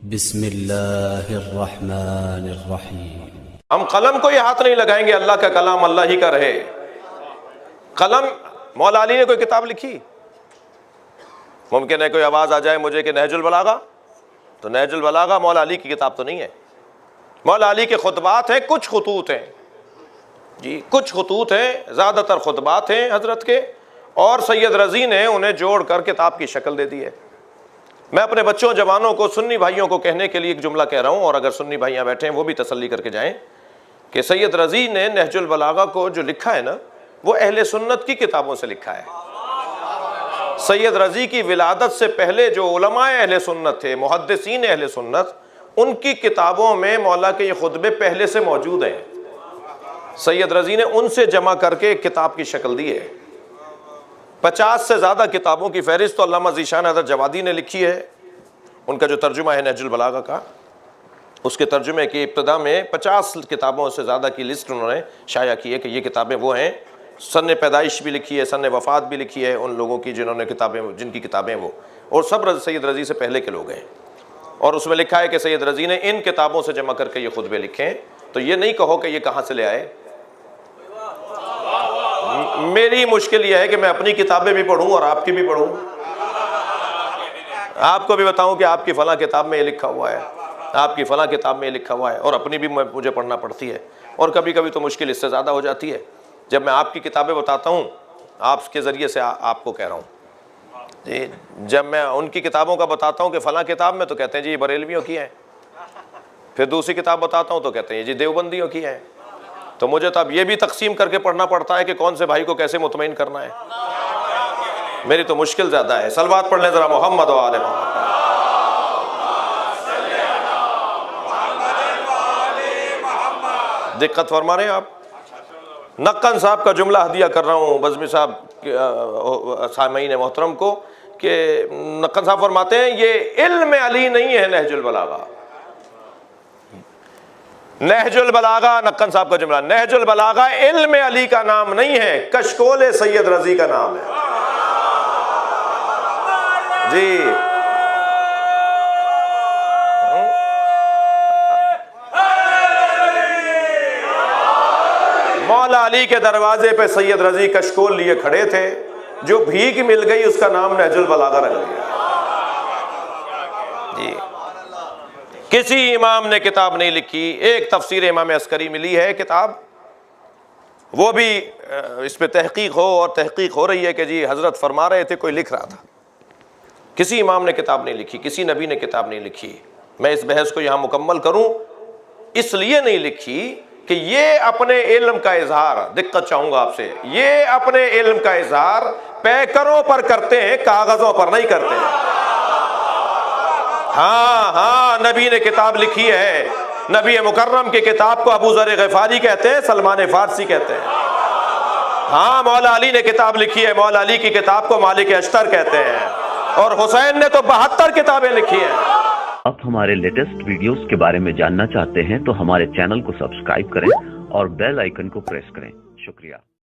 بسم اللہ الرحمن الرحیم۔ ہم قلم کو یہ ہاتھ نہیں لگائیں گے اللہ کا کلام اللہ ہی کا رہے۔ قلم، مولا علی نے کوئی کتاب لکھی؟ ممکن ہے کوئی آواز آ جائے مجھے کہ نہج البلاغہ، تو نہج البلاغہ مولا علی کی کتاب تو نہیں ہے۔ مولا علی کے خطبات ہیں، کچھ خطوط ہیں جی، کچھ خطوط ہیں، زیادہ تر خطبات ہیں حضرت کے، اور سید رضی نے انہیں جوڑ کر کتاب کی شکل دے دی ہے۔ میں اپنے بچوں جوانوں کو، سنی بھائیوں کو کہنے کے لیے ایک جملہ کہہ رہا ہوں، اور اگر سنی بھائیاں بیٹھے ہیں وہ بھی تسلی کر کے جائیں کہ سید رضی نے نہج البلاغہ کو جو لکھا ہے نا، وہ اہل سنت کی کتابوں سے لکھا ہے۔ سید رضی کی ولادت سے پہلے جو علماء اہل سنت تھے، محدثین اہل سنت، ان کی کتابوں میں مولا کے یہ خطبے پہلے سے موجود ہیں۔ سید رضی نے ان سے جمع کر کے ایک کتاب کی شکل دی ہے۔ 50 سے زیادہ کتابوں کی فہرست تو علامہ ذیشان حضرت جوادی نے لکھی ہے۔ ان کا جو ترجمہ ہے نہج البلاغہ کا، اس کے ترجمے کی ابتدا میں 50 کتابوں سے زیادہ کی لسٹ انہوں نے شائع کی ہے کہ یہ کتابیں وہ ہیں۔ سن پیدائش بھی لکھی ہے، سن وفات بھی لکھی ہے ان لوگوں کی جنہوں نے کتابیں، جن کی کتابیں وہ، اور سب سید رضی سے پہلے کے لوگ ہیں۔ اور اس میں لکھا ہے کہ سید رضی نے ان کتابوں سے جمع کر کے یہ خطبے لکھے ہیں۔ تو یہ نہیں کہو کہ یہ کہاں سے لے آئے۔ میری مشکل یہ ہے کہ میں اپنی کتابیں بھی پڑھوں اور آپ کی بھی پڑھوں، آپ کو بھی بتاؤں کہ آپ کی فلاں کتاب میں یہ لکھا ہوا ہے، آپ کی فلاں کتاب میں یہ لکھا ہوا ہے، اور اپنی بھی مجھے پڑھنا پڑتی ہے۔ اور کبھی کبھی تو مشکل اس سے زیادہ ہو جاتی ہے جب میں آپ کی کتابیں بتاتا ہوں، آپ کے ذریعے سے آپ کو کہہ رہا ہوں جی، جب میں ان کی کتابوں کا بتاتا ہوں کہ فلاں کتاب میں، تو کہتے ہیں جی یہ بریلویوں کی ہیں۔ پھر دوسری کتاب بتاتا ہوں تو کہتے ہیں جی دیوبندیوں کی ہیں۔ تو مجھے تو اب یہ بھی تقسیم کر کے پڑھنا پڑتا ہے کہ کون سے بھائی کو کیسے مطمئن کرنا ہے۔ میری تو مشکل زیادہ ہے۔ صلوات پڑھ لیں ذرا محمد و آل محمد۔ دقت فرما رہے ہیں آپ؟ نقن صاحب کا جملہ ہدیہ کر رہا ہوں بزمی صاحب سامعین محترم کو، کہ نقن صاحب فرماتے ہیں یہ علم علی نہیں ہے نہج البلاغہ۔ نہج البلاغہ، نقن صاحب کا جملہ، نہج البلاغہ علم علی کا نام نہیں ہے، کشکول سید رضی کا نام ہے جی۔ مولا علی کے دروازے پہ سید رضی کشکول لیے کھڑے تھے، جو بھیک مل گئی اس کا نام نہج البلاغہ رکھ دیا جی۔ کسی امام نے کتاب نہیں لکھی۔ ایک تفسیر امام عسکری ملی ہے کتاب، وہ بھی اس پہ تحقیق ہو، اور تحقیق ہو رہی ہے کہ جی حضرت فرما رہے تھے، کوئی لکھ رہا تھا۔ کسی امام نے کتاب نہیں لکھی، کسی نبی نے کتاب نہیں لکھی۔ میں اس بحث کو یہاں مکمل کروں، اس لیے نہیں لکھی کہ یہ اپنے علم کا اظہار، دقت چاہوں گا آپ سے، یہ اپنے علم کا اظہار پیکروں پر کرتے ہیں، کاغذوں پر نہیں کرتے ہیں۔ ہاں نبی نے کتاب لکھی ہے، نبی مکرم کی کتاب کو ابو ذر غفاری کہتے ہیں، سلمان فارسی کہتے ہیں۔ ہاں مولا علی نے کتاب لکھی ہے، مولا علی کی کتاب کو مالک اشتر کہتے ہیں، اور حسین نے تو 72 کتابیں لکھی ہیں۔ آپ ہمارے لیٹسٹ ویڈیوز کے بارے میں جاننا چاہتے ہیں تو ہمارے چینل کو سبسکرائب کریں اور بیل آئیکن کو پریس کریں۔ شکریہ۔